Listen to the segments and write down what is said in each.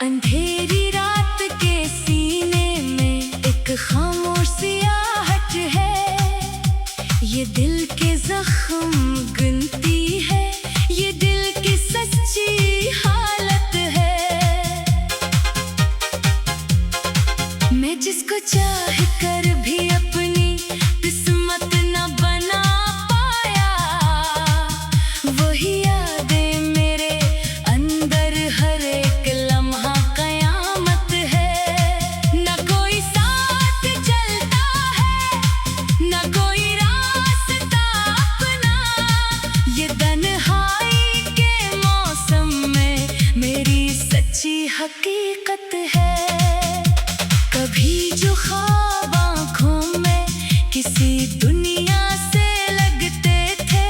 अंधेरी रात के सीने में एक खामोश सियाहट है। ये दिल के जख्म गिनती है, ये दिल की सच्ची हालत है। मैं जिसको चाह कर भी अपनी किस्मत न बना पाया, वही यादें मेरे अंदर हर एक लम्हा कयामत है। न कोई साथ चलता है, न कोई रास्ता अपना, ये तन्हाई के मौसम में मेरी सच्ची हकीकत है। कभी जो ख्वाब आँखों में किसी दुनिया से लगते थे,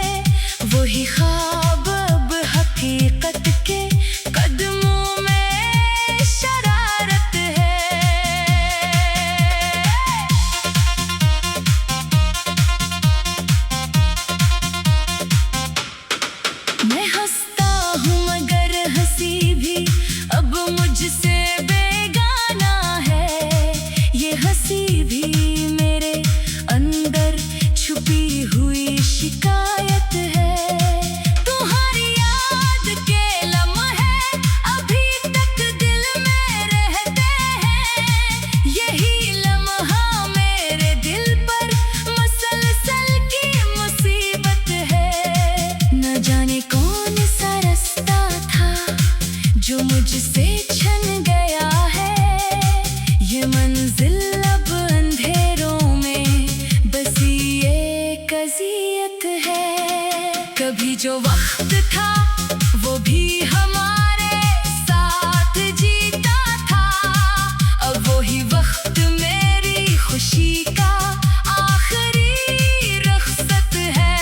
वही ख्वाब अब हकीकत के कदमों में शरारत है। मैं हंसता हूँ मगर हंसी भी अब मुझसे बेगाना है। ये हंसी भी मेरे अंदर छुपी हुई शिकायत है। तुम्हारी याद के लम्हे अभी तक दिल में रहते हैं, यही लम्हा मेरे दिल पर मुसलसल की मुसीबत है। न जाने कौन सा रास्ता था जो मुझसे छन गया है, ये मंजिल अब अंधेरों में बसी एक अज़ियत है। कभी जो वक्त था वो भी हमारे साथ जीता था, अब वही वक्त मेरी खुशी का आखिरी रुख़सत है।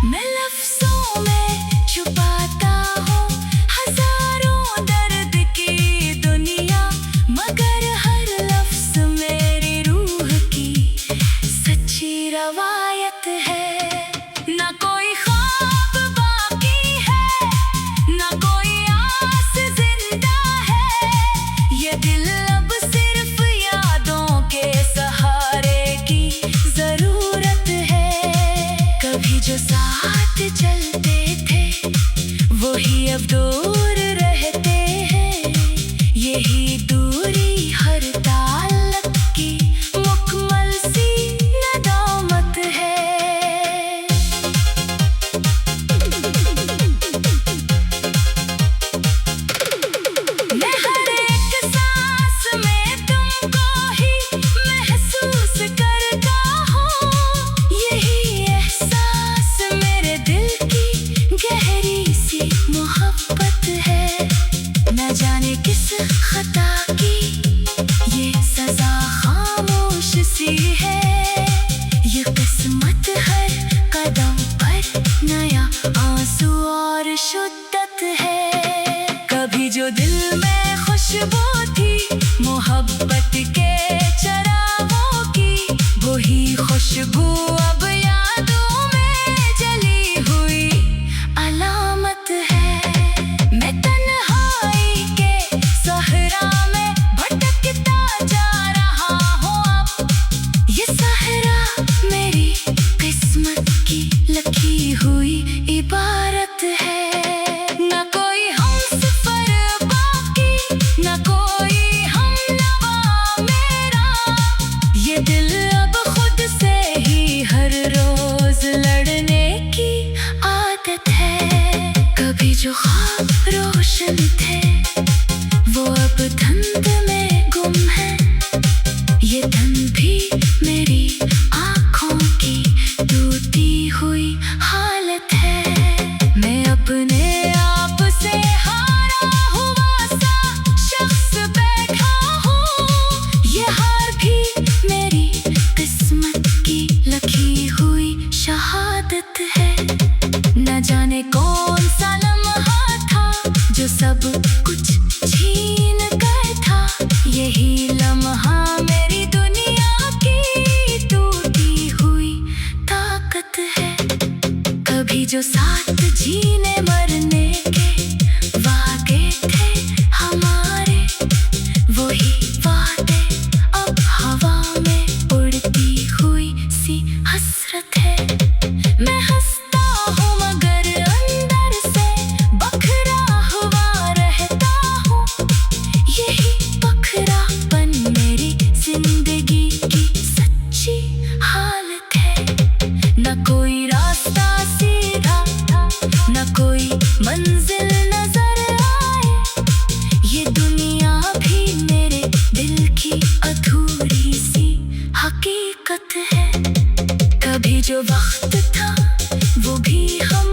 मैं लफ्ज़ों में छुपाता हूँ हज़ारों दर्द की दुनिया, मगर हर लफ्ज़ मेरी रूह की सच्ची रवायत है। ना कोई ख्वाब बाकी है, ना कोई आस जिंदा है, ये दिल अब सिर्फ यादों के सहारे की ज़रूरत है। कभी जो साथ चलते थे वही अब दूर रहते हैं, यही दूरी हर ताल्लुक़ की मुकम्मल सी नदामत है। मैं हर एक सांस में तुमको ही महसूस करता हूँ, यही एहसास मेरे दिल की गहरी सी मोहब्बत है। न जाने किस खता की ये सजा खामोश सी है, ये किस्मत हर कदम पर नया आंसू और शिद्दत है। कभी जो दिल में खुशबू थी मोहब्बत के चरागों की, वही खुशबू अब यादों में जली हुई अलामत है। मैं तन्हाई के सहरा में भटकता जा रहा हूँ अब, ये सहरा मेरी किस्मत की लिखी हुई इबारत है। न कोई हमसफर बाकी, न कोई हमनवा मेरा, ये दिल अब खुद से ही हर रोज लड़ने की आदत है। कभी जो ख्वाब रोशन थे वो अब धुंध में गुम है, ये धन भी मेरी आँखों की टूटी हुई हालत है। मैं अपने आप से हारा हुआ सा शख्स बैठा हूँ, ये हार भी मेरी किस्मत की लिखी हुई शहादत है। न जाने कौन सा लम्हा था कभी जो साथ जीने मरने के वादे थे हमारे, वही वादे अब हवा में उड़ती हुई सी हसरत है। मैं हंसता हूँ मगर अंदर से बखरा हुआ रहता हूँ, यही बखरापन मेरी जिंदगी की सच्ची हालत है। न कोई रास्ता सीधा, न कोई मंजिल नजर आए, ये दुनिया भी मेरे दिल की अधूरी सी हकीकत है। कभी जो वक्त था वो भी हम